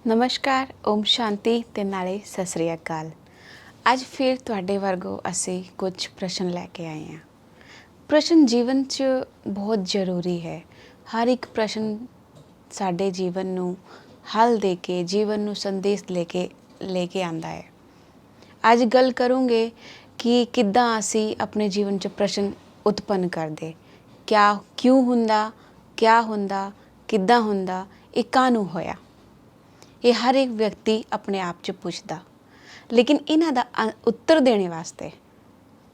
नमस्कार, ओम शांति ते नाले सत श्री अकाल। अज फिर तुहाडे वर्गों असी कुछ प्रश्न लैके आए हैं। प्रश्न जीवन च बहुत जरूरी है। हर एक प्रश्न साडे जीवन नू हल दे के जीवन नू संदेश लेके आंदा है। अज गल करूँगे कि किद्दां असी अपने जीवन च प्रश्न उत्पन्न करदे, क्या क्यों हुंदा, क्या हुंदा, किद्दां हुंदा, ये कानू होया। ये हर एक व्यक्ति अपने आप च पुछदा, लेकिन इन्हां दा उत्तर देने वास्ते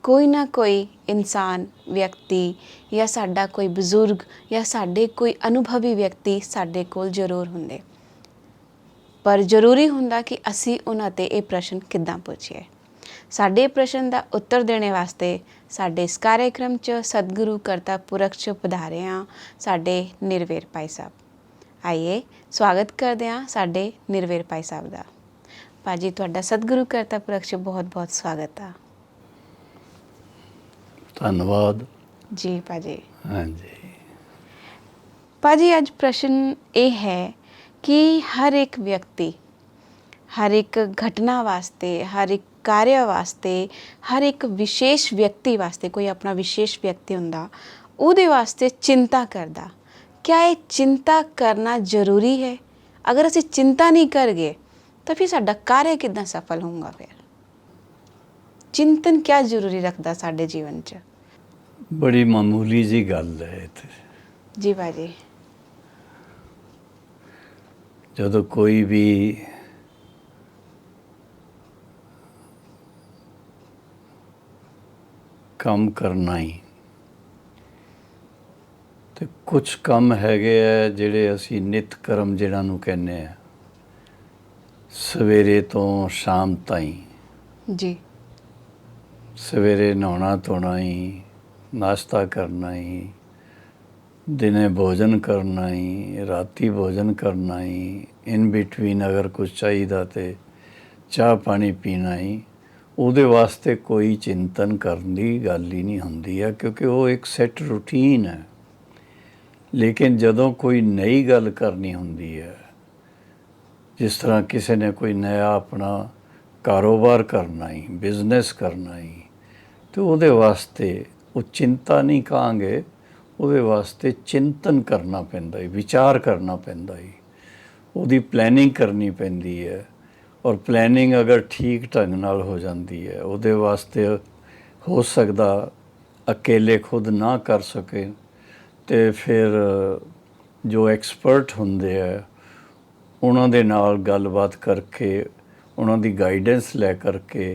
कोई ना कोई इंसान व्यक्ति या साडा कोई बजुर्ग या साडे कोई अनुभवी व्यक्ति साडे कोल जरूर हुंदे। पर जरूरी हुंदा कि असी उन्हां ते ये प्रश्न किद्दां पुछीए। साडे प्रश्न दा उत्तर देने वास्ते साडे इस कार्यक्रम च सतगुरु करता पुरख च पधारे हाँ साडे निर्वेर भाई साहब। आइए स्वागत करते हैं साडे निर्वेर भाई साहब का। भाजी तुहाडा सतगुरु करता पुरख च बहुत बहुत स्वागत है। धन्यवाद जी भाजी। हाँ जी। भाजी अज प्रश्न ये है कि हर एक व्यक्ति हर एक घटना वास्ते हर एक कार्य वास्ते हर एक विशेष व्यक्ति वास्ते कोई अपना विशेष व्यक्ति हुंदा उहदे वास्ते चिंता करदा। क्या ये चिंता करना जरूरी है? अगर असी चिंता नहीं करगे तो फिर साडा कार्य किद्दां सफल होगा? फिर चिंतन क्या जरूरी रखता साडे जीवन च? बड़ी मामूली जी गल है इत्थे। जी भाजी। जदों कोई भी काम करना ही ते कुछ काम हैगे है जिहड़े असी नित कर्म जिहड़ां नूं कहने आ सवेरे तो शाम ताईं। जी। सवेरे नहाना धोना ही, नाश्ता करना ही, दिने भोजन करना ही, राती भोजन करना ही, इन बिटवीन अगर कुछ चाहिदा ते चाह पानी पीना ही, ਉਹਦੇ वास्ते कोई चिंतन करन दी गल ही नहीं हुंदी है क्योंकि वो एक सैट रूटीन है। लेकिन जदों कोई नई गल करनी हुंदी है, जिस तरह किसी ने कोई नया अपना कारोबार करना ही, बिजनेस करना ही, तो ਉਹਦੇ वास्ते वो चिंता नहीं कहांगे, ਉਹਦੇ वास्ते चिंतन करना पैंदा है, विचार करना पैंदा है, ਉਹਦੀ प्लैनिंग करनी पैंदी है। और प्लैनिंग अगर ठीक ढंग नाल हो जाती है, ਉਹਦੇ वास्ते हो सकता अकेले खुद ना कर सके तो फिर जो एक्सपर्ट होंदे है उन्हां दे नाल गलबात करके उन्हां दी गाइडेंस लै करके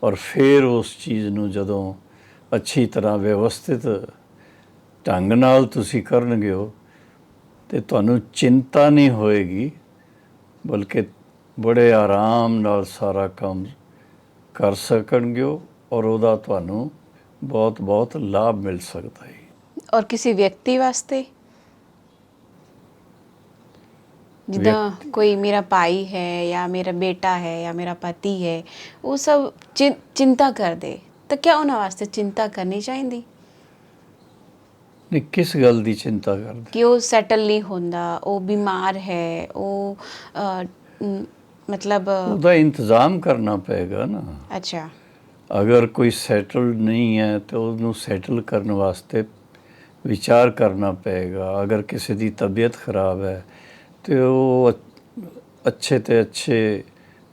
और फिर उस चीज़ नूं जदों अच्छी तरह व्यवस्थित ढंग नाल तुसी करनगे हो तो तुहानूं चिंता नहीं होएगी, बल्कि बड़े आराम नाल सारा काम कर सकणगे और ਉਹਦਾ ਤੁਹਾਨੂੰ बहुत बहुत लाभ मिल सकता है। और किसी व्यक्ति वास्ते जिदा कोई मेरा भाई है या मेरा बेटा है या मेरा पति है वो सब चिंता कर दे तो क्या उन्हां वास्ते चिंता करनी चाहिए? नहीं, किस गल की चिंता करदे? कि वो सैटल नहीं होंदा, वो बीमार है, वो मतलब ਉਹਦਾ इंतज़ाम करना पेगा ना। अच्छा। अगर कोई सैटल्ड नहीं है तो ਉਹਨੂੰ सैटल करने वास्ते विचार करना पेगा। अगर किसी की तबीयत खराब है तो वो अच्छे तो अच्छे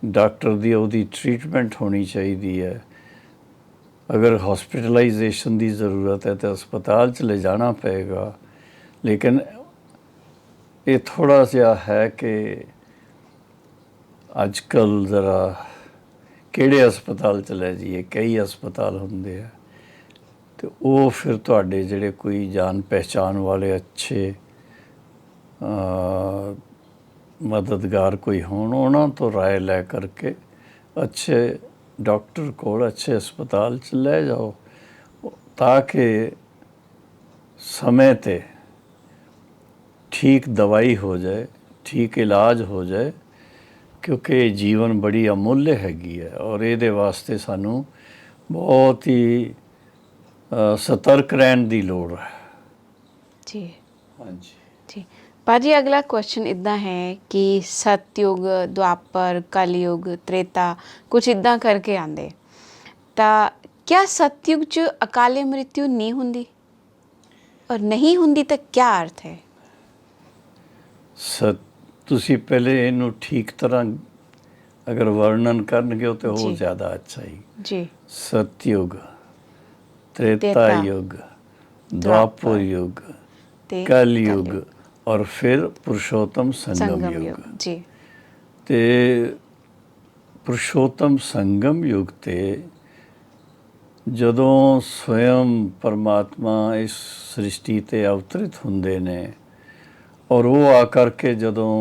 डॉक्टर की ਉਹਦੀ ट्रीटमेंट होनी चाहिए है। अगर हॉस्पिटलाइजेशन की ज़रूरत है तो अस्पताल च ले जाना पेगा। लेकिन ये थोड़ा सा है कि अजकल ज़रा किहड़े अस्पताल चले जाइए, कई अस्पताल होंदे आ तो वो फिर तुहाडे जिहड़े कोई जान पहचान वाले अच्छे मददगार कोई होण उन्हां तो राय लै करके अच्छे डॉक्टर कोल अच्छे अस्पताल च ले जाओ ताकि समय ते ठीक दवाई हो जाए, ठीक इलाज हो जाए, क्योंकि जीवन बड़ी अमुल्य हैगी है और ये वास्ते सानू बहुत ही सतर्क रहने की लोड़ है। जी हाँ जी। जी। ਭਾਜੀ ਅਗਲਾ ਕੁਐਸਚਨ ਇਦਾਂ ਹੈ ਕਿ ਸਤਯੁਗ, ਦੁਆਪਰ, ਕਲਯੁਗ, ਤ੍ਰੇਤਾ ਕੁਝ ਇਦਾਂ ਕਰਕੇ ਆਂਦੇ, ਤਾਂ ਕਿਆ ਸਤਯੁਗ 'ਚ ਅਕਾਲੇ ਮ੍ਰਿਤਿੂ ਨਹੀਂ ਹੁੰਦੀ, ਔਰ ਨਹੀਂ ਹੁੰਦੀ ਤਾਂ ਕਿਆ ਅਰਥ ਹੈ? ਤੁਸੀਂ ਪਹਿਲੇ ਇਹਨੂੰ ਠੀਕ ਤਰ੍ਹਾਂ ਅਗਰ ਵਰਣਨ ਕਰਨਗੇ ਤਾਂ ਜੀ। ਹੋਰ ਜ਼ਿਆਦਾ ਅੱਛਾ ਹੀ। ਜੀ। सतयुग, त्रेता त्रेता, युग, द्वापर द्वापर युग, ਤੇ कल युग और फिर पुरुषोत्तम संगम ਸੰਗਮ युग। ਯੁਗ। ਜੀ। ਤੇ ਪੁਰਸ਼ੋਤਮ ਸੰਗਮ ਯੁਗ ਤੇ ਜਦੋਂ ਸਵਯੰ ਪਰਮਾਤਮਾ ਇਸ ਸ੍ਰਿਸ਼ਟੀ ਤੇ ਅਵਤਰਿਤ ਹੁੰਦੇ ਨੇ ਔਰ ਉਹ ਆ ਕਰਕੇ ਜਦੋਂ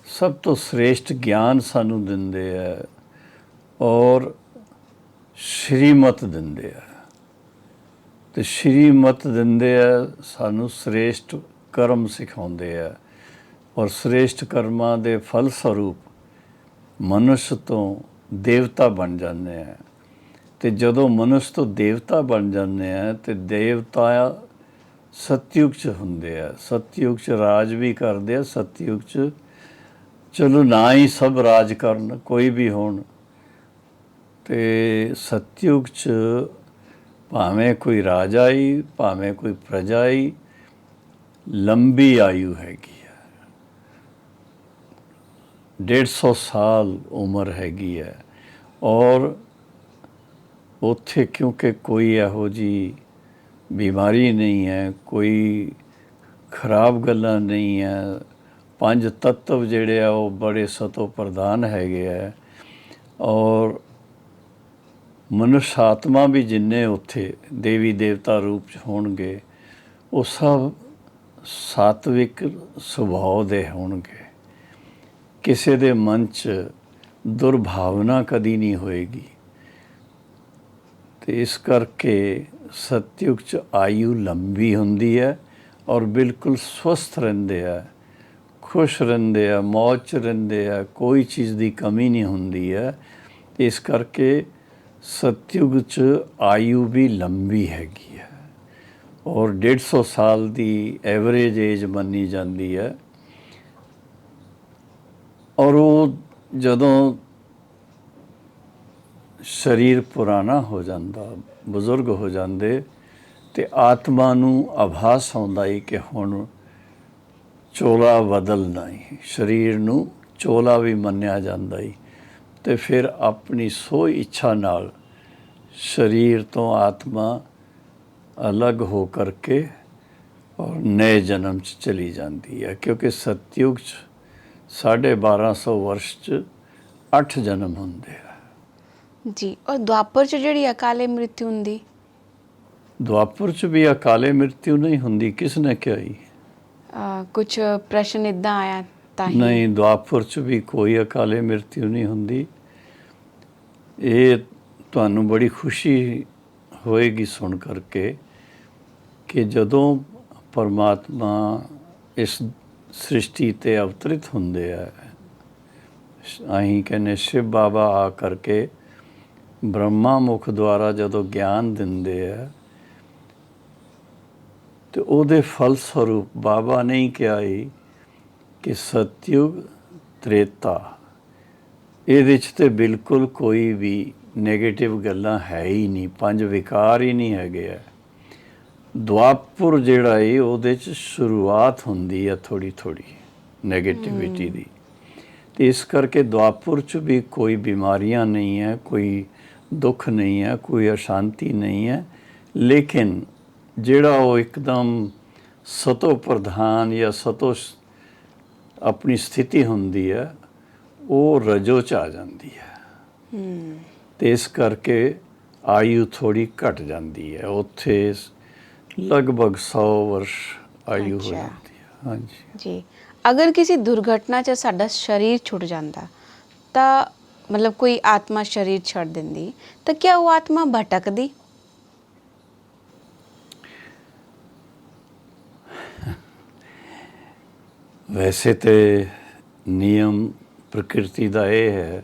ਸਭ ਤੋਂ ਸ੍ਰੇਸ਼ਟ ਗਿਆਨ ਸਾਨੂੰ ਦਿੰਦੇ ਹੈ ਔਰ ਸ਼੍ਰੀਮਤ ਦਿੰਦੇ ਆ, ਤੇ ਸ਼੍ਰੀਮਤ ਦਿੰਦੇ ਆ ਸਾਨੂੰ ਸ੍ਰੇਸ਼ਟ ਕਰਮ ਸਿਖਾਉਂਦੇ ਆ ਔਰ ਸ੍ਰੇਸ਼ਟ ਕਰਮਾਂ ਦੇ ਫਲ ਸਰੂਪ ਮਨੁੱਖ ਤੋਂ ਦੇਵਤਾ ਬਣ ਜਾਂਦੇ ਆ। ਤੇ ਜਦੋਂ ਮਨੁੱਖ ਤੋਂ ਦੇਵਤਾ ਬਣ ਜਾਂਦੇ ਆ ਤੇ ਦੇਵਤਾ ਸਤਯੁਗ 'ਚ ਹੁੰਦੇ ਆ, ਸਤਯੁਗ 'ਚ ਰਾਜ ਵੀ ਕਰਦੇ ਆ। ਸਤਯੁਗ 'ਚ ਚਲੋ ਨਾ ਹੀ ਸਭ ਰਾਜ ਕਰਨ, ਕੋਈ ਵੀ ਹੋਣ, ਤੇ ਸਤਯੁਗ 'ਚ ਭਾਵੇਂ ਕੋਈ ਰਾਜਾ ਹੀ ਭਾਵੇਂ ਕੋਈ ਪ੍ਰਜਾ ਹੀ, ਲੰਬੀ ਆਯੂ ਹੈਗੀ ਹੈ, 150 ਸਾਲ ਉਮਰ ਹੈਗੀ ਹੈ। ਔਰ ਉੱਥੇ ਕਿਉਂਕਿ ਕੋਈ ਇਹੋ ਜਿਹੀ ਬਿਮਾਰੀ ਨਹੀਂ ਹੈ, ਕੋਈ ਖਰਾਬ ਗੱਲਾਂ ਨਹੀਂ ਹੈ, 5 ਤੱਤਵ ਜਿਹੜੇ ਆ ਉਹ ਬੜੇ ਸਤੋ ਪ੍ਰਧਾਨ ਹੈਗੇ ਹੈ। ਔਰ ਮਨੁੱਖ ਆਤਮਾ ਵੀ ਜਿੰਨੇ ਉੱਥੇ ਦੇਵੀ ਦੇਵਤਾ ਰੂਪ 'ਚ ਹੋਣਗੇ ਉਹ ਸਭ ਸਾਤਵਿਕ ਸੁਭਾਅ ਦੇ ਹੋਣਗੇ। ਕਿਸੇ ਦੇ ਮਨ 'ਚ ਦੁਰਭਾਵਨਾ ਕਦੀ ਨਹੀਂ ਹੋਏਗੀ। ਤੇ ਇਸ ਕਰਕੇ ਸਤਯੁਗ 'ਚ ਆਯੂ ਲੰਬੀ ਹੁੰਦੀ ਹੈ ਔਰ ਬਿਲਕੁਲ ਸਵਸਥ ਰਹਿੰਦੇ ਆ, ਖੁਸ਼ ਰਹਿੰਦੇ ਆ, ਮੌਜ 'ਚ ਰਹਿੰਦੇ ਆ, ਕੋਈ ਚੀਜ਼ ਦੀ ਕਮੀ ਨਹੀਂ ਹੁੰਦੀ ਹੈ। ਇਸ ਕਰਕੇ ਸਤਯੁਗ 'ਚ ਆਯੂ ਵੀ ਲੰਬੀ ਹੈਗੀ ਹੈ ਔਰ 150 ਸਾਲ ਦੀ ਐਵਰੇਜ ਏਜ ਮੰਨੀ ਜਾਂਦੀ ਹੈ। ਔਰ ਉਹ ਜਦੋਂ ਸਰੀਰ ਪੁਰਾਣਾ ਹੋ ਜਾਂਦਾ, ਬਜ਼ੁਰਗ ਹੋ ਜਾਂਦੇ, ਤੇ ਆਤਮਾ ਨੂੰ ਆਭਾਸ ਆਉਂਦਾ ਹੀ ਕਿ ਹੁਣ ਚੋਲਾ ਬਦਲਣਾ ਹੀ, ਸਰੀਰ ਨੂੰ ਚੋਲਾ ਵੀ ਮੰਨਿਆ ਜਾਂਦਾ ਹੀ। ਤੇ ਫਿਰ ਆਪਣੀ ਸੋ ਇੱਛਾ ਨਾਲ ਸਰੀਰ ਤੋਂ ਆਤਮਾ ਅਲੱਗ ਹੋ ਕਰਕੇ ਔਰ ਨਏ ਜਨਮ 'ਚ ਚਲੀ ਜਾਂਦੀ ਹੈ। ਕਿਉਂਕਿ ਸਤਯੁਗ 'ਚ 1250 ਵਰਸ਼ 'ਚ 8 ਜਨਮ ਹੁੰਦੇ ਆ। ਜੀ। ਔਰ ਦੁਆਪਰ 'ਚ ਜਿਹੜੀ ਅਕਾਲੇ ਮ੍ਰਿਤਿੂ ਹੁੰਦੀ? ਦੁਆਪਰ 'ਚ ਵੀ ਅਕਾਲੇ ਮ੍ਰਿਤਿੂ ਨਹੀਂ ਹੁੰਦੀ। ਕਿਸ ਨੇ ਕਿਹਾ ਹੀ? ਕੁਝ ਪ੍ਰਸ਼ਨ ਇੱਦਾਂ ਆਇਆ ਤਾਂ ਹੀ। ਨਹੀਂ, ਦੁਆਪਰ 'ਚ ਵੀ ਕੋਈ ਅਕਾਲੇ ਮ੍ਰਿਤਿੂ ਨਹੀਂ ਹੁੰਦੀ। ਇਹ ਤੁਹਾਨੂੰ ਬੜੀ ਖੁਸ਼ੀ ਹੋਏਗੀ ਸੁਣ ਕਰਕੇ ਕਿ ਜਦੋਂ ਪਰਮਾਤਮਾ ਇਸ ਸ੍ਰਿਸ਼ਟੀ 'ਤੇ ਅਵਤਰਿਤ ਹੁੰਦੇ ਆ, ਅਸੀਂ ਕਹਿੰਦੇ ਸ਼ਿਵ ਬਾਬਾ ਆ ਕਰਕੇ ਬ੍ਰਹਮਾ ਮੁਖ ਦੁਆਰਾ ਜਦੋਂ ਗਿਆਨ ਦਿੰਦੇ ਆ, ਤੇ ਉਹਦੇ ਫਲ ਸਰੂਪ ਬਾਬਾ ਨੇ ਹੀ ਕਿਹਾ ਹੀ ਕਿ ਸਤਯੁਗ, ਤ੍ਰੇਤਾ, ਇਹਦੇ 'ਚ ਤੇ ਬਿਲਕੁਲ ਕੋਈ ਵੀ ਨੈਗੇਟਿਵ ਗੱਲਾਂ ਹੈ ਹੀ ਨਹੀਂ, 5 ਵਿਕਾਰ ਹੀ ਨਹੀਂ ਹੈਗੇ ਆ। ਦੁਆਪੁਰ ਜਿਹੜਾ ਹੈ ਉਹਦੇ 'ਚ ਸ਼ੁਰੂਆਤ ਹੁੰਦੀ ਹੈ ਥੋੜ੍ਹੀ ਥੋੜ੍ਹੀ ਨੈਗੇਟਿਵਿਟੀ ਦੀ। ਤੇ ਇਸ ਕਰਕੇ ਦੁਆਪੁਰ 'ਚ ਵੀ ਕੋਈ ਬਿਮਾਰੀਆਂ ਨਹੀਂ ਹੈ, ਕੋਈ ਦੁੱਖ ਨਹੀਂ ਹੈ, ਕੋਈ ਅਸ਼ਾਂਤੀ ਨਹੀਂ ਹੈ। ਲੇਕਿਨ ਜਿਹੜਾ ਉਹ ਇੱਕਦਮ ਸਤੋ ਪ੍ਰਧਾਨ ਜਾਂ ਸਤੋ ਆਪਣੀ ਸਥਿਤੀ ਹੁੰਦੀ ਹੈ, ਉਹ ਰਜੋ 'ਚ ਆ ਜਾਂਦੀ ਹੈ। ਤੇ ਇਸ ਕਰਕੇ ਆਯੂ ਥੋੜ੍ਹੀ ਘਟ ਜਾਂਦੀ ਹੈ। ਉੱਥੇ ਲਗਭਗ 100 ਵਰਸ਼ ਆਯੂ ਹੋ ਜਾਂਦੀ ਹੈ। ਹਾਂਜੀ ਜੀ। ਅਗਰ ਕਿਸੇ ਦੁਰਘਟਨਾ 'ਚ ਸਾਡਾ ਸਰੀਰ ਛੁੱਟ ਜਾਂਦਾ, ਤਾਂ ਮਤਲਬ ਕੋਈ ਆਤਮਾ ਸਰੀਰ ਛੱਡ ਦਿੰਦੀ, ਤਾਂ ਕਿਆ ਉਹ ਆਤਮਾ ਭਟਕਦੀ? ਵੈਸੇ ਤੇ ਨਿਯਮ ਪ੍ਰਕਿਰਤੀ ਦਾ ਇਹ ਹੈ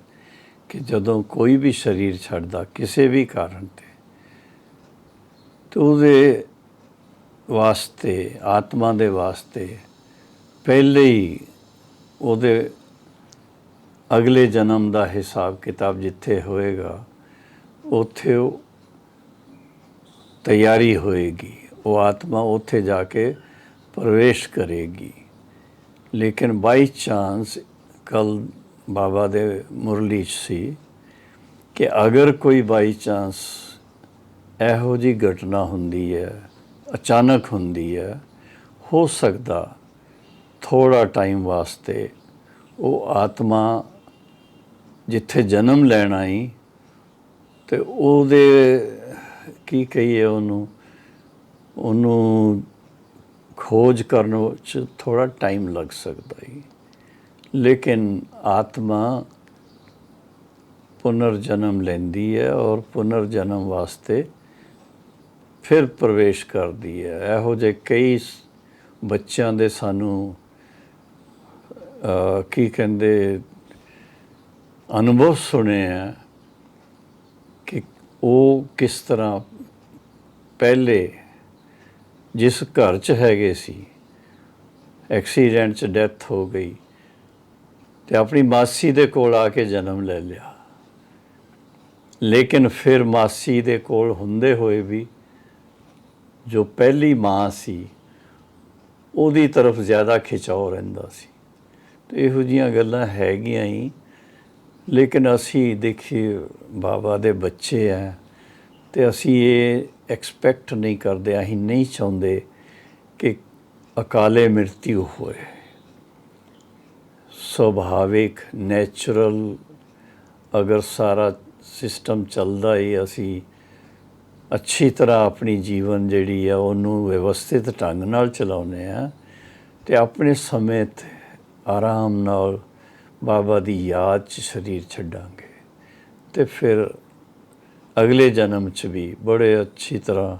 ਕਿ ਜਦੋਂ ਕੋਈ ਵੀ ਸਰੀਰ ਛੱਡਦਾ ਕਿਸੇ ਵੀ ਕਾਰਨ ਤੇ ਉਹਦੇ ਵਾਸਤੇ, ਆਤਮਾ ਦੇ ਵਾਸਤੇ ਪਹਿਲੇ ਹੀ ਉਹਦੇ ਅਗਲੇ ਜਨਮ ਦਾ ਹਿਸਾਬ ਕਿਤਾਬ ਜਿੱਥੇ ਹੋਏਗਾ ਉੱਥੇ ਉਹ ਤਿਆਰੀ ਹੋਏਗੀ, ਉਹ ਆਤਮਾ ਉੱਥੇ ਜਾ ਕੇ ਪ੍ਰਵੇਸ਼ ਕਰੇਗੀ। ਲੇਕਿਨ ਬਾਈ ਚਾਂਸ ਕੱਲ ਬਾਬਾ ਦੇ ਮੁਰਲੀ 'ਚ ਸੀ ਕਿ ਅਗਰ ਕੋਈ ਬਾਈ ਚਾਂਸ ਇਹੋ ਜਿਹੀ ਘਟਨਾ ਹੁੰਦੀ ਹੈ, ਅਚਾਨਕ ਹੁੰਦੀ ਹੈ, ਹੋ ਸਕਦਾ ਥੋੜ੍ਹਾ ਟਾਈਮ ਵਾਸਤੇ ਉਹ ਆਤਮਾ ਜਿੱਥੇ ਜਨਮ ਲੈਣ ਆਈ ਅਤੇ ਉਹਦੇ ਕੀ ਕਹੀਏ ਉਹਨੂੰ ਖੋਜ ਕਰਨ 'ਚ ਥੋੜ੍ਹਾ ਟਾਈਮ ਲੱਗ ਸਕਦਾ ਹੈ। ਲੇਕਿਨ ਆਤਮਾ ਪੁਨਰ ਜਨਮ ਲੈਂਦੀ ਹੈ ਔਰ ਪੁਨਰ ਜਨਮ ਵਾਸਤੇ ਫਿਰ ਪ੍ਰਵੇਸ਼ ਕਰਦੀ ਹੈ। ਇਹੋ ਜਿਹੇ ਕਈ ਬੱਚਿਆਂ ਦੇ ਸਾਨੂੰ ਕੀ ਕਹਿੰਦੇ ਅਨੁਭਵ ਸੁਣੇ ਆ ਕਿ ਉਹ ਕਿਸ ਤਰ੍ਹਾਂ ਪਹਿਲੇ ਜਿਸ ਘਰ 'ਚ ਹੈਗੇ ਸੀ, ਐਕਸੀਡੈਂਟ 'ਚ ਡੈਥ ਹੋ ਗਈ ਅਤੇ ਆਪਣੀ ਮਾਸੀ ਦੇ ਕੋਲ ਆ ਕੇ ਜਨਮ ਲੈ ਲਿਆ। ਲੇਕਿਨ ਫਿਰ ਮਾਸੀ ਦੇ ਕੋਲ ਹੁੰਦੇ ਹੋਏ ਵੀ ਜੋ ਪਹਿਲੀ ਮਾਂ ਸੀ ਉਹਦੀ ਤਰਫ ਜ਼ਿਆਦਾ ਖਿਚਾਓ ਰਹਿੰਦਾ ਸੀ। ਅਤੇ ਇਹੋ ਜਿਹੀਆਂ ਗੱਲਾਂ ਹੈਗੀਆਂ ਹੀ। ਲੇਕਿਨ ਅਸੀਂ ਦੇਖੀਏ ਬਾਬਾ ਦੇ ਬੱਚੇ ਹੈ ਅਤੇ ਅਸੀਂ ਇਹ ਐਕਸਪੈਕਟ ਨਹੀਂ ਕਰਦੇ, ਅਸੀਂ ਨਹੀਂ ਚਾਹੁੰਦੇ ਕਿ ਅਕਾਲੇ ਮ੍ਰਿਤਿੂ ਹੋਏ। ਸੁਭਾਵਿਕ ਨੈਚੁਰਲ ਅਗਰ ਸਾਰਾ ਸਿਸਟਮ ਚੱਲਦਾ ਹੀ, ਅਸੀਂ ਅੱਛੀ ਤਰ੍ਹਾਂ ਆਪਣੀ ਜੀਵਨ ਜਿਹੜੀ ਆ ਉਹਨੂੰ ਵਿਵਸਥਿਤ ਢੰਗ ਨਾਲ ਚਲਾਉਂਦੇ ਹਾਂ ਅਤੇ ਆਪਣੇ ਸਮੇਂ 'ਤੇ ਆਰਾਮ ਨਾਲ ਬਾਬਾ ਦੀ ਯਾਦ 'ਚ ਸਰੀਰ ਛੱਡਾਂਗੇ ਅਤੇ ਫਿਰ ਅਗਲੇ ਜਨਮ 'ਚ ਵੀ ਬੜੇ ਅੱਛੀ ਤਰ੍ਹਾਂ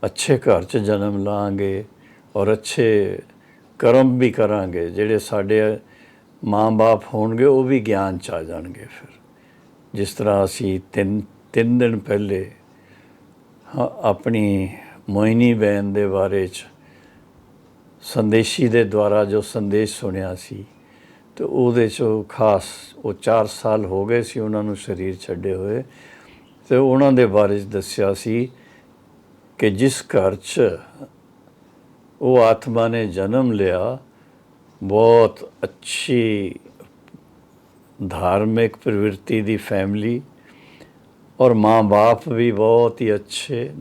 ਅੱਛੇ ਘਰ 'ਚ ਜਨਮ ਲਵਾਂਗੇ ਔਰ ਅੱਛੇ ਕਰਮ ਵੀ ਕਰਾਂਗੇ। ਜਿਹੜੇ ਸਾਡੇ ਮਾਂ ਬਾਪ ਹੋਣਗੇ ਉਹ ਵੀ ਗਿਆਨ 'ਚ ਆ ਜਾਣਗੇ। ਫਿਰ ਜਿਸ ਤਰ੍ਹਾਂ ਅਸੀਂ ਤਿੰਨ ਦਿਨ ਪਹਿਲੇ ਆਪਣੀ ਮੋਹਿਨੀ ਬਹਿਨ ਦੇ ਬਾਰੇ 'ਚ ਸੰਦੇਸ਼ੀ ਦੇ ਦੁਆਰਾ ਜੋ ਸੰਦੇਸ਼ ਸੁਣਿਆ ਸੀ ਅਤੇ ਉਹਦੇ 'ਚ ਖਾਸ ਉਹ 4 ਸਾਲ ਹੋ ਗਏ ਸੀ ਉਹਨਾਂ ਨੂੰ ਸਰੀਰ ਛੱਡੇ ਹੋਏ, ਅਤੇ ਉਹਨਾਂ ਦੇ ਬਾਰੇ 'ਚ ਦੱਸਿਆ ਸੀ ਕਿ ਜਿਸ ਘਰ 'ਚ ਉਹ ਆਤਮਾ ਨੇ ਜਨਮ ਲਿਆ, ਬਹੁਤ ਅੱਛੀ ਧਾਰਮਿਕ ਪ੍ਰਵਿਰਤੀ ਦੀ ਫੈਮਿਲੀ ਔਰ ਮਾਂ ਬਾਪ ਵੀ ਬਹੁਤ ਹੀ ਅੱਛੇ,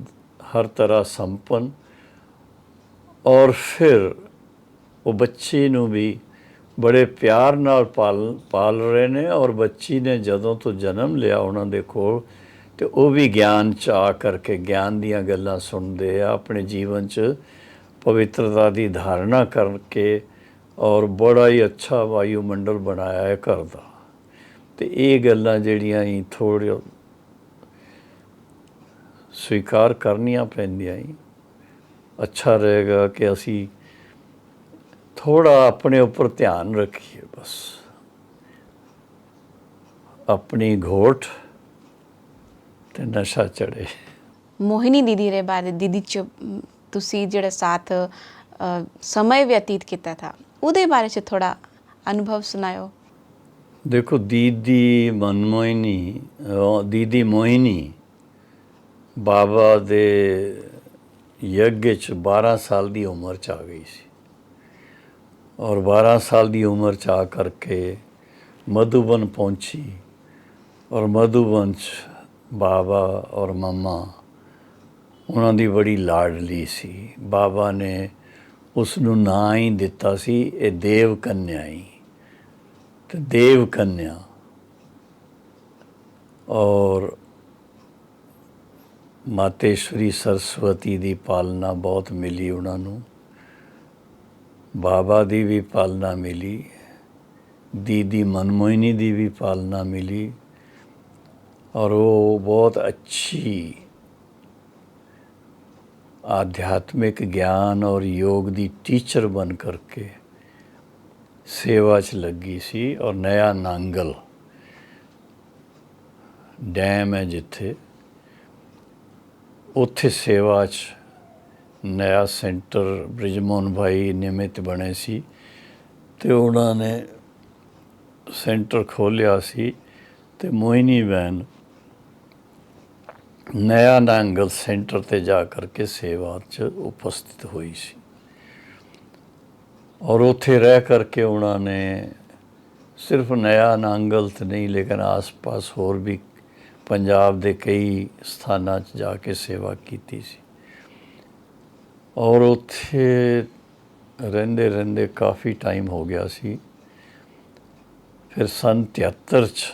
ਹਰ ਤਰ੍ਹਾਂ ਸੰਪੰਨ, ਔਰ ਫਿਰ ਉਹ ਬੱਚੀ ਨੂੰ ਵੀ ਬੜੇ ਪਿਆਰ ਨਾਲ ਪਾਲ ਰਹੇ ਨੇ। ਔਰ ਬੱਚੀ ਨੇ ਜਦੋਂ ਤੋਂ ਜਨਮ ਲਿਆ ਉਹਨਾਂ ਦੇ ਕੋਲ, ਅਤੇ ਉਹ ਵੀ ਗਿਆਨ 'ਚ ਆ ਕਰਕੇ ਗਿਆਨ ਦੀਆਂ ਗੱਲਾਂ ਸੁਣਦੇ ਆ, ਆਪਣੇ ਜੀਵਨ 'ਚ ਪਵਿੱਤਰਤਾ ਦੀ ਧਾਰਨਾ ਕਰਕੇ, ਔਰ ਬੜਾ ਹੀ ਅੱਛਾ ਵਾਯੂਮੰਡਲ ਬਣਾਇਆ ਹੈ ਘਰ ਦਾ। ਅਤੇ ਇਹ ਗੱਲਾਂ ਜਿਹੜੀਆਂ ਹੀ ਥੋੜ੍ਹੀਆਂ ਸਵੀਕਾਰ ਕਰਨੀਆਂ ਪੈਂਦੀਆਂ ਹੀ। ਅੱਛਾ ਰਹੇਗਾ ਕਿ ਅਸੀਂ ਥੋੜ੍ਹਾ ਆਪਣੇ ਉੱਪਰ ਧਿਆਨ ਰੱਖੀਏ, ਬਸ ਆਪਣੀ ਘੋਟ ਤੇ ਨਸ਼ਾ ਚੜ੍ਹੇ। ਮੋਹਿਨੀ ਦੀਦੀ ਦੇ ਬਾਰੇ, ਦੀਦੀ 'ਚ ਤੁਸੀਂ ਜਿਹੜਾ ਸਾਥ ਸਮੇਂ ਬਤੀਤ ਕੀਤਾ ਥਾ ਉਹਦੇ ਬਾਰੇ 'ਚ ਥੋੜ੍ਹਾ ਅਨੁਭਵ ਸੁਣਾਇਓ। ਦੇਖੋ ਦੀਦੀ ਮੋਹਿਨੀ ਬਾਬਾ ਦੇ ਯੱਗ 'ਚ 12 ਸਾਲ ਦੀ ਉਮਰ 'ਚ ਆ ਗਈ ਸੀ, ਔਰ 12 ਸਾਲ ਦੀ ਉਮਰ 'ਚ ਆ ਕਰਕੇ ਮਧੂਬਨ ਪਹੁੰਚੀ, ਔਰ ਮਧੂਬਨ 'ਚ ਬਾਬਾ ਔਰ ਮੰਮਾ ਉਹਨਾਂ ਦੀ ਬੜੀ ਲਾਡਲੀ ਸੀ। ਬਾਬਾ ਨੇ ਉਸ ਨੂੰ ਨਾਂ ਹੀ ਦਿੱਤਾ ਸੀ, ਇਹ ਦੇਵ ਕੰਨਿਆ ਹੀ, ਅਤੇ ਦੇਵ ਕੰਨਿਆ। ਔਰ ਮਾਤੇਸ਼ਵਰੀ ਸਰਸਵਤੀ ਦੀ ਪਾਲਣਾ ਬਹੁਤ ਮਿਲੀ ਉਹਨਾਂ ਨੂੰ, ਬਾਬਾ ਦੀ ਵੀ ਪਾਲਣਾ ਮਿਲੀ, ਦੀਦੀ ਮਨਮੋਹਿਨੀ ਦੀ ਵੀ ਪਾਲਣਾ ਮਿਲੀ, ਔਰ ਉਹ ਬਹੁਤ ਅੱਛੀ ਆਧਿਆਤਮਿਕ ਗਿਆਨ ਔਰ ਯੋਗ ਦੀ ਟੀਚਰ ਬਣ ਕਰਕੇ ਸੇਵਾ 'ਚ ਲੱਗੀ ਸੀ। ਔਰ ਨਇਆ ਨਾਂਗਲ ਡੈਮ ਹੈ ਜਿੱਥੇ, ਉੱਥੇ ਸੇਵਾ 'ਚ ਨਇਆ ਸੈਂਟਰ ਬ੍ਰਿਜਮੋਹਨ ਭਾਈ ਨਿਮਿਤ ਬਣੇ ਸੀ, ਤੇ ਉਹਨਾਂ ਨੇ ਸੈਂਟਰ ਖੋਲ੍ਹਿਆ ਸੀ ਤੇ ਮੋਹਿਨੀ ਬਹਿਨ ਨਇਆ ਨਾਂਗਲ ਸੈਂਟਰ ਤੇ ਜਾ ਕਰਕੇ ਸੇਵਾ 'ਚ ਉਪਸਥਿਤ ਹੋਈ ਸੀ ਔਰ ਉੱਥੇ ਰਹਿ ਕਰਕੇ ਉਹਨਾਂ ਨੇ ਸਿਰਫ ਨਇਆ ਨਾਂਗਲ ਤੇ ਨਹੀਂ ਲੇਕਿਨ ਆਸ-ਪਾਸ ਹੋਰ ਵੀ ਪੰਜਾਬ ਦੇ ਕਈ ਸਥਾਨਾਂ 'ਚ ਜਾ ਕੇ ਸੇਵਾ ਕੀਤੀ ਸੀ ਔਰ ਉੱਥੇ ਰਹਿੰਦੇ ਰਹਿੰਦੇ ਕਾਫੀ ਟਾਈਮ ਹੋ ਗਿਆ ਸੀ। ਫਿਰ ਸੰਨ 73 'ਚ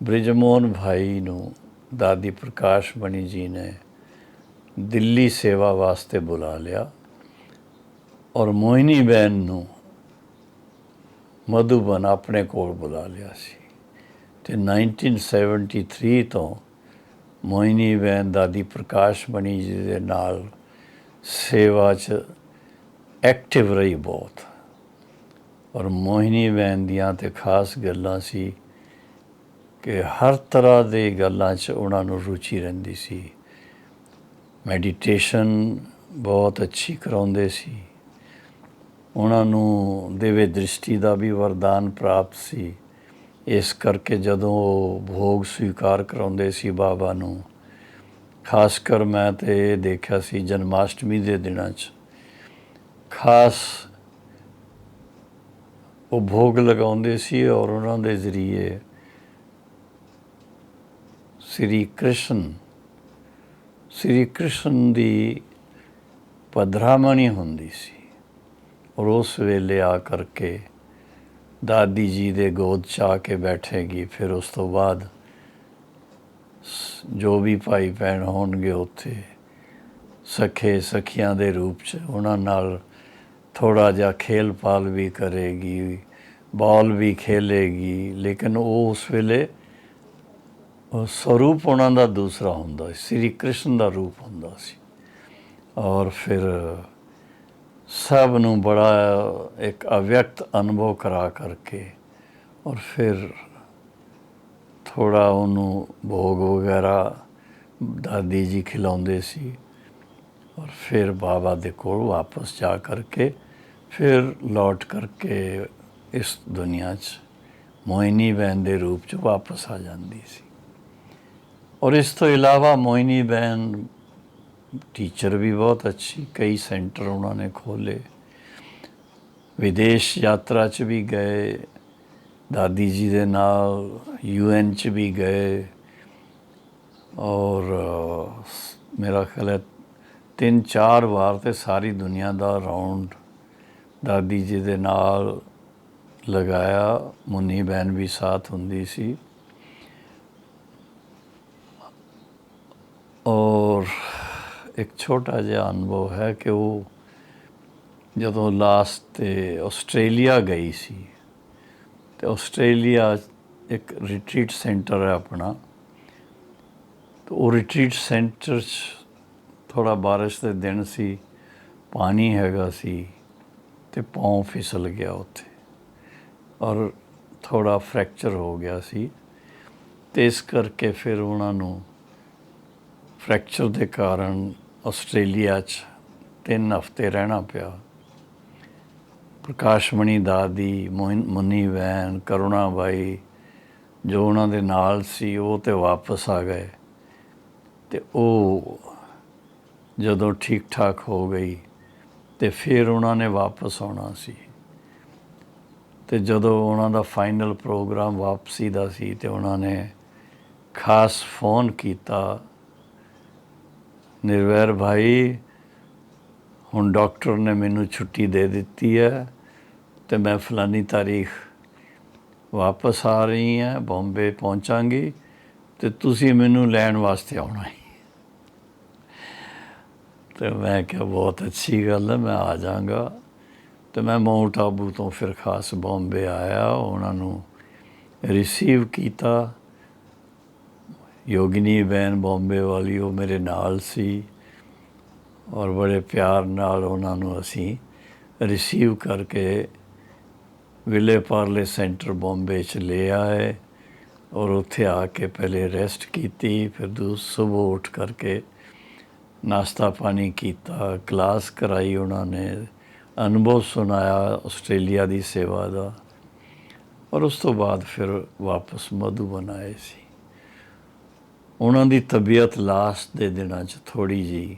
ਬ੍ਰਿਜਮੋਹਨ ਭਾਈ ਨੂੰ ਦਾਦੀ ਪ੍ਰਕਾਸ਼ ਮਣੀ ਜੀ ਨੇ ਦਿੱਲੀ ਸੇਵਾ ਵਾਸਤੇ ਬੁਲਾ ਲਿਆ ਔਰ ਮੋਹਿਨੀ ਬਹਿਨ ਨੂੰ ਮਧੂਬਨ ਆਪਣੇ ਕੋਲ ਬੁਲਾ ਲਿਆ ਸੀ ਤੇ 1973 ਤੋਂ ਮੋਹਿਨੀ ਬਹਿਨ ਦਾਦੀ ਪ੍ਰਕਾਸ਼ ਮਣੀ ਜੀ ਦੇ ਨਾਲ ਸੇਵਾ 'ਚ ਐਕਟਿਵ ਰਹੀ ਬਹੁਤ ਔਰ ਮੋਹਿਨੀ ਬਹਿਨ ਦੀਆਂ ਤੇ ਖਾਸ ਗੱਲਾਂ ਸੀ ਕਿ ਹਰ ਤਰ੍ਹਾਂ ਦੇ ਗੱਲਾਂ 'ਚ ਉਹਨਾਂ ਨੂੰ ਰੁਚੀ ਰਹਿੰਦੀ ਸੀ। ਮੈਡੀਟੇਸ਼ਨ ਬਹੁਤ ਅੱਛੀ ਕਰਾਉਂਦੇ ਸੀ। ਉਹਨਾਂ ਨੂੰ ਦਿਵਯ ਦ੍ਰਿਸ਼ਟੀ ਦਾ ਵੀ ਵਰਦਾਨ ਪ੍ਰਾਪਤ ਸੀ। ਇਸ ਕਰਕੇ ਜਦੋਂ ਉਹ ਭੋਗ ਸਵੀਕਾਰ ਕਰਾਉਂਦੇ ਸੀ ਬਾਬਾ ਨੂੰ, ਖਾਸ ਕਰ ਮੈਂ ਤਾਂ ਇਹ ਦੇਖਿਆ ਸੀ ਜਨਮਾਸ਼ਟਮੀ ਦੇ ਦਿਨਾਂ 'ਚ ਖਾਸ ਉਹ ਭੋਗ ਲਗਾਉਂਦੇ ਸੀ ਔਰ ਉਹਨਾਂ ਦੇ ਜ਼ਰੀਏ ਸ੍ਰੀ ਕ੍ਰਿਸ਼ਨ ਦੀ ਪਧਰਾਮਣੀ ਹੁੰਦੀ ਸੀ ਔਰ ਉਸ ਵੇਲੇ ਆ ਕਰਕੇ ਦਾਦੀ ਜੀ ਦੇ ਗੋਦ 'ਚ ਆ ਕੇ ਬੈਠੇਗੀ। ਫਿਰ ਉਸ ਤੋਂ ਬਾਅਦ ਜੋ ਵੀ ਭਾਈ ਭੈਣ ਹੋਣਗੇ ਉੱਥੇ ਸਖੇ ਸਖੀਆਂ ਦੇ ਰੂਪ 'ਚ ਉਹਨਾਂ ਨਾਲ ਥੋੜ੍ਹਾ ਜਿਹਾ ਖੇਲ ਪਾਲ ਵੀ ਕਰੇਗੀ, ਬਾਲ ਵੀ ਖੇਲੇਗੀ, ਲੇਕਿਨ ਉਹ ਉਸ ਵੇਲੇ ਸਰੂਪ ਉਹਨਾਂ ਦਾ ਦੂਸਰਾ ਹੁੰਦਾ ਸੀ, ਸ੍ਰੀ ਕ੍ਰਿਸ਼ਨ ਦਾ ਰੂਪ ਹੁੰਦਾ ਸੀ। ਔਰ ਫਿਰ ਸਭ ਨੂੰ ਬੜਾ ਇੱਕ ਅਵਿਅਕਤ ਅਨੁਭਵ ਕਰਾ ਕਰਕੇ ਔਰ ਫਿਰ ਥੋੜ੍ਹਾ ਉਹਨੂੰ ਭੋਗ ਵਗੈਰਾ ਦਾਦੀ ਜੀ ਖਿਲਾਉਂਦੇ ਸੀ ਔਰ ਫਿਰ ਬਾਬਾ ਦੇ ਕੋਲ ਵਾਪਸ ਜਾ ਕਰਕੇ ਫਿਰ ਲੌਟ ਕਰਕੇ ਇਸ ਦੁਨੀਆ 'ਚ ਮੋਹਿਨੀ ਬਹਿਨ ਦੇ ਰੂਪ 'ਚ ਵਾਪਸ ਆ ਜਾਂਦੀ ਸੀ। ਔਰ ਇਸ ਤੋਂ ਇਲਾਵਾ ਮੋਹਿਨੀ ਬਹਿਨ ਟੀਚਰ ਵੀ ਬਹੁਤ ਅੱਛੀ, ਕਈ ਸੈਂਟਰ ਉਹਨਾਂ ਨੇ ਖੋਲ੍ਹੇ, ਵਿਦੇਸ਼ ਯਾਤਰਾ 'ਚ ਵੀ ਗਏ ਦਾਦੀ ਜੀ ਦੇ ਨਾਲ, UN 'ਚ ਵੀ ਗਏ ਔਰ ਮੇਰਾ ਖਿਆਲ ਹੈ 3-4 ਵਾਰ ਤੇ ਸਾਰੀ ਦੁਨੀਆ ਦਾ ਰਾਊਂਡ ਦਾਦੀ ਜੀ ਦੇ ਨਾਲ ਲਗਾਇਆ। ਮੁੰਨੀ ਬਹਿਨ ਵੀ ਸਾਥ ਹੁੰਦੀ ਸੀ ਔਰ ਇੱਕ ਛੋਟਾ ਜਿਹਾ ਅਨੁਭਵ ਹੈ ਕਿ ਉਹ ਜਦੋਂ ਲਾਸਟ 'ਤੇ ਆਸਟ੍ਰੇਲੀਆ ਗਈ ਸੀ ਅਤੇ ਆਸਟ੍ਰੇਲੀਆ ਇੱਕ ਰਿਟਰੀਟ ਸੈਂਟਰ ਹੈ ਆਪਣਾ, ਤਾਂ ਉਹ ਰਿਟਰੀਟ ਸੈਂਟਰ 'ਚ ਥੋੜ੍ਹਾ ਬਾਰਿਸ਼ ਦੇ ਦਿਨ ਸੀ, ਪਾਣੀ ਹੈਗਾ ਸੀ ਅਤੇ ਪਾँव ਫਿਸਲ ਗਿਆ ਉੱਥੇ ਔਰ ਥੋੜ੍ਹਾ ਫ੍ਰੈਕਚਰ ਹੋ ਗਿਆ ਸੀ ਅਤੇ ਇਸ ਕਰਕੇ ਫਿਰ ਉਹਨਾਂ ਨੂੰ ਫ੍ਰੈਕਚਰ ਦੇ ਕਾਰਨ ਆਸਟ੍ਰੇਲੀਆ 'ਚ 3 ਹਫ਼ਤੇ ਰਹਿਣਾ ਪਿਆ। ਪ੍ਰਕਾਸ਼ ਮਣੀ ਦਾਦੀ, ਮੁੰਨੀ ਬਹਿਨ, ਕਰੁਣਾ ਬਾਈ ਜੋ ਉਹਨਾਂ ਦੇ ਨਾਲ ਸੀ ਉਹ ਤਾਂ ਵਾਪਸ ਆ ਗਏ ਅਤੇ ਉਹ ਜਦੋਂ ਠੀਕ ਠਾਕ ਹੋ ਗਈ ਅਤੇ ਫਿਰ ਉਹਨਾਂ ਨੇ ਵਾਪਸ ਆਉਣਾ ਸੀ ਅਤੇ ਜਦੋਂ ਉਹਨਾਂ ਦਾ ਫਾਈਨਲ ਪ੍ਰੋਗਰਾਮ ਵਾਪਸੀ ਦਾ ਸੀ ਅਤੇ ਉਹਨਾਂ ਨੇ ਖਾਸ ਫੋਨ ਕੀਤਾ, ਨਿਰਵੈਰ ਭਾਈ ਹੁਣ ਡਾਕਟਰ ਨੇ ਮੈਨੂੰ ਛੁੱਟੀ ਦੇ ਦਿੱਤੀ ਹੈ ਅਤੇ ਮੈਂ ਫਲਾਨੀ ਤਾਰੀਖ ਵਾਪਸ ਆ ਰਹੀ ਹਾਂ, ਬੰਬੇ ਪਹੁੰਚਾਂਗੀ ਅਤੇ ਤੁਸੀਂ ਮੈਨੂੰ ਲੈਣ ਵਾਸਤੇ ਆਉਣਾ ਹੈ। ਅਤੇ ਮੈਂ ਕਿਹਾ ਬਹੁਤ ਅੱਛੀ ਗੱਲ ਹੈ, ਮੈਂ ਆ ਜਾਵਾਂਗਾ। ਅਤੇ ਮੈਂ ਮਾਊਂਟ ਆਬੂ ਤੋਂ ਫਿਰ ਖਾਸ ਬੰਬੇ ਆਇਆ, ਉਹਨਾਂ ਨੂੰ ਰਿਸੀਵ ਕੀਤਾ। ਯੋਗਿਨੀ ਬਹਿਨ ਬੰਬੇ ਵਾਲੀ ਉਹ ਮੇਰੇ ਨਾਲ ਸੀ ਔਰ ਬੜੇ ਪਿਆਰ ਨਾਲ ਉਹਨਾਂ ਨੂੰ ਅਸੀਂ ਰਿਸੀਵ ਕਰਕੇ ਵਿਲੇ ਪਾਰਲੇ ਸੈਂਟਰ ਬੰਬੇ 'ਚ ਲੈ ਆਏ ਔਰ ਉੱਥੇ ਆ ਕੇ ਪਹਿਲੇ ਰੈਸਟ ਕੀਤੀ, ਫਿਰ ਸੁਬਹ ਉੱਠ ਕਰਕੇ ਨਾਸ਼ਤਾ ਪਾਣੀ ਕੀਤਾ, ਕਲਾਸ ਕਰਾਈ ਉਹਨਾਂ ਨੇ ਅਨੁਭਵ ਸੁਣਾਇਆ ਆਸਟ੍ਰੇਲੀਆ ਦੀ ਸੇਵਾ ਦਾ, ਔਰ ਉਸ ਤੋਂ ਬਾਅਦ ਫਿਰ ਵਾਪਸ ਮਧੂਬਨ ਆਏ ਸੀ। ਉਹਨਾਂ ਦੀ ਤਬੀਅਤ ਲਾਸਟ ਦੇ ਦਿਨਾਂ 'ਚ ਥੋੜ੍ਹੀ ਜਿਹੀ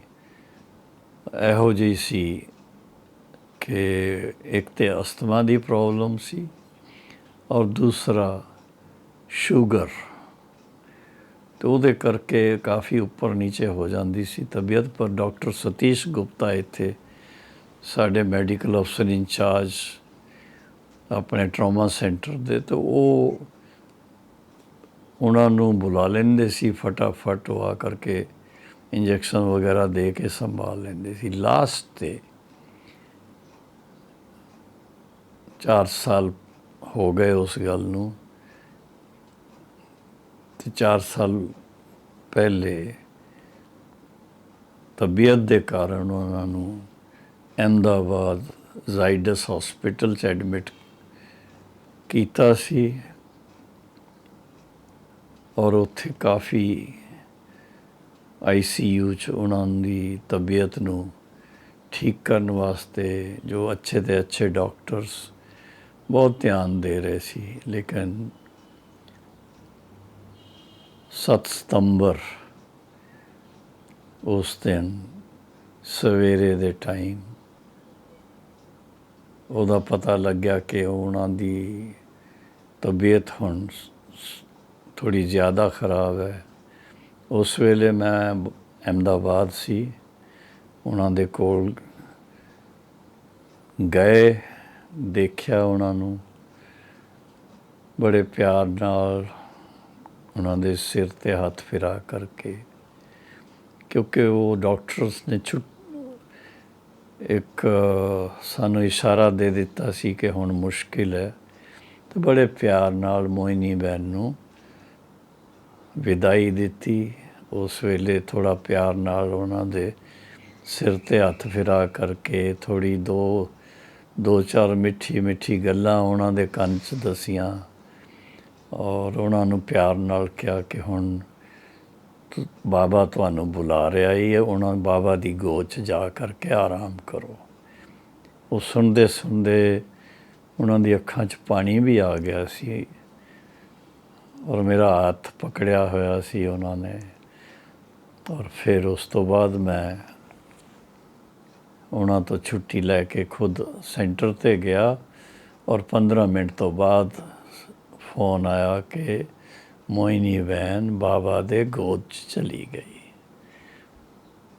ਇਹੋ ਜਿਹੀ ਸੀ ਕਿ ਇੱਕ ਤਾਂ ਅਸਥਮਾ ਦੀ ਪ੍ਰੋਬਲਮ ਸੀ ਔਰ ਦੂਸਰਾ ਸ਼ੂਗਰ, ਤੇ ਉਹਦੇ ਕਰਕੇ ਕਾਫੀ ਉੱਪਰ ਨੀਚੇ ਹੋ ਜਾਂਦੀ ਸੀ ਤਬੀਅਤ। ਪਰ ਡਾਕਟਰ ਸਤੀਸ਼ ਗੁਪਤਾ ਇੱਥੇ ਸਾਡੇ ਮੈਡੀਕਲ ਅਫਸਰ ਇੰਚਾਰਜ ਆਪਣੇ ਟਰਾਮਾ ਸੈਂਟਰ ਦੇ, ਤੇ ਉਹ ਉਹਨਾਂ ਨੂੰ ਬੁਲਾ ਲੈਂਦੇ ਸੀ, ਫਟਾਫਟ ਉਹ ਆ ਕਰਕੇ ਇੰਜੈਕਸ਼ਨ ਵਗੈਰਾ ਦੇ ਕੇ ਸੰਭਾਲ ਲੈਂਦੇ ਸੀ। ਲਾਸਟ ਤੇ 4 ਸਾਲ ਹੋ ਗਏ ਉਸ ਗੱਲ ਨੂੰ, ਤੇ 4 ਸਾਲ ਪਹਿਲੇ ਤਬੀਅਤ ਦੇ ਕਾਰਨ ਉਹਨਾਂ ਨੂੰ ਅਹਿਮਦਾਬਾਦ ਜ਼ਾਈਡਸ ਹਸਪੀਟਲ 'ਚ ਐਡਮਿਟ ਕੀਤਾ ਸੀ, ਔਰ ਉੱਥੇ ਕਾਫੀ ICU 'ਚ ਉਹਨਾਂ ਦੀ ਤਬੀਅਤ ਨੂੰ ਠੀਕ ਕਰਨ ਵਾਸਤੇ ਜੋ ਅੱਛੇ ਤੋਂ ਅੱਛੇ ਡਾਕਟਰਸ ਬਹੁਤ ਧਿਆਨ ਦੇ ਰਹੇ ਸੀ। ਲੇਕਿਨ 7 ਸਤੰਬਰ ਉਸ ਦਿਨ ਸਵੇਰੇ ਦੇ ਟਾਈਮ ਉਹਦਾ ਪਤਾ ਲੱਗਿਆ ਕਿ ਉਹਨਾਂ ਦੀ ਤਬੀਅਤ ਹੁਣ ਥੋੜ੍ਹੀ ਜ਼ਿਆਦਾ ਖਰਾਬ ਹੈ। ਉਸ ਵੇਲੇ ਮੈਂ ਅਹਿਮਦਾਬਾਦ ਸੀ, ਉਹਨਾਂ ਦੇ ਕੋਲ ਗਏ, ਦੇਖਿਆ ਉਹਨਾਂ ਨੂੰ, ਬੜੇ ਪਿਆਰ ਨਾਲ ਉਹਨਾਂ ਦੇ ਸਿਰ 'ਤੇ ਹੱਥ ਫਿਰਾ ਕਰਕੇ, ਕਿਉਂਕਿ ਉਹ ਡਾਕਟਰਸ ਨੇ ਇੱਕ ਸਾਨੂੰ ਇਸ਼ਾਰਾ ਦੇ ਦਿੱਤਾ ਸੀ ਕਿ ਹੁਣ ਮੁਸ਼ਕਿਲ ਹੈ, ਤੇ ਬੜੇ ਪਿਆਰ ਨਾਲ ਮੋਹਿਨੀ ਬਹਿਨ ਨੂੰ ਵਿਦਾਈ ਦਿੱਤੀ। ਉਸ ਵੇਲੇ ਥੋੜ੍ਹਾ ਪਿਆਰ ਨਾਲ ਉਹਨਾਂ ਦੇ ਸਿਰ 'ਤੇ ਹੱਥ ਫਿਰਾ ਕਰਕੇ ਥੋੜ੍ਹੀ ਦੋ ਚਾਰ ਮਿੱਠੀ ਗੱਲਾਂ ਉਹਨਾਂ ਦੇ ਕੰਨ 'ਚ ਦੱਸੀਆਂ, ਔਰ ਉਹਨਾਂ ਨੂੰ ਪਿਆਰ ਨਾਲ ਕਿਹਾ ਕਿ ਹੁਣ ਬਾਬਾ ਤੁਹਾਨੂੰ ਬੁਲਾ ਰਿਹਾ ਹੀ ਹੈ, ਉਹਨਾਂ ਬਾਬਾ ਦੀ ਗੋਦ 'ਚ ਜਾ ਕਰਕੇ ਆਰਾਮ ਕਰੋ। ਉਹ ਸੁਣਦੇ ਸੁਣਦੇ ਉਹਨਾਂ ਦੀ ਅੱਖਾਂ 'ਚ ਪਾਣੀ ਵੀ ਆ ਗਿਆ ਸੀ, ਔਰ ਮੇਰਾ ਹੱਥ ਪਕੜਿਆ ਹੋਇਆ ਸੀ ਉਹਨਾਂ ਨੇ। ਔਰ ਫਿਰ ਉਸ ਤੋਂ ਬਾਅਦ ਮੈਂ ਉਹਨਾਂ ਤੋਂ ਛੁੱਟੀ ਲੈ ਕੇ ਖੁਦ ਸੈਂਟਰ 'ਤੇ ਗਿਆ, ਔਰ 15 ਮਿੰਟ ਤੋਂ ਬਾਅਦ ਫੋਨ ਆਇਆ ਕਿ ਮੋਹਿਨੀ ਬਹਿਨ ਬਾਬਾ ਦੇ ਗੋਦ 'ਚ ਚਲੀ ਗਈ।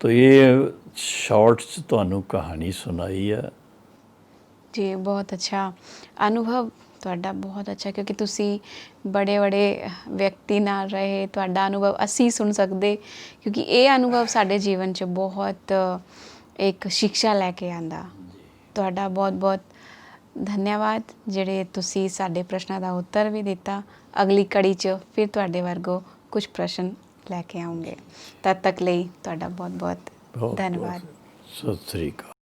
ਤਾਂ ਇਹ ਸ਼ਾਰਟ 'ਚ ਤੁਹਾਨੂੰ ਕਹਾਣੀ ਸੁਣਾਈ ਹੈ। ਜੀ ਬਹੁਤ ਅੱਛਾ ਅਨੁਭਵ ਤੁਹਾਡਾ, ਬਹੁਤ ਅੱਛਾ, ਕਿਉਂਕਿ ਤੁਸੀਂ ਬੜੇ ਵਿਅਕਤੀ ਨਾਲ ਰਹੇ, ਤੁਹਾਡਾ ਅਨੁਭਵ ਅਸੀਂ ਸੁਣ ਸਕਦੇ, ਕਿਉਂਕਿ ਇਹ ਅਨੁਭਵ ਸਾਡੇ ਜੀਵਨ 'ਚ ਬਹੁਤ ਇੱਕ ਸਿੱਖਿਆ ਲੈ ਕੇ ਆਉਂਦਾ। ਤੁਹਾਡਾ ਬਹੁਤ ਧੰਨਵਾਦ ਜਿਹੜੇ ਤੁਸੀਂ ਸਾਡੇ ਪ੍ਰਸ਼ਨਾਂ ਦਾ ਉੱਤਰ ਵੀ ਦਿੱਤਾ। ਅਗਲੀ ਕੜੀ 'ਚ ਫਿਰ ਤੁਹਾਡੇ ਵਰਗੋ ਕੁਝ ਪ੍ਰਸ਼ਨ ਲੈ ਕੇ ਆਉਂਗੇ। ਤਦ ਤੱਕ ਲਈ ਤੁਹਾਡਾ ਬਹੁਤ ਧੰਨਵਾਦ। ਸਤਿ ਸ੍ਰੀ ਅਕਾਲ।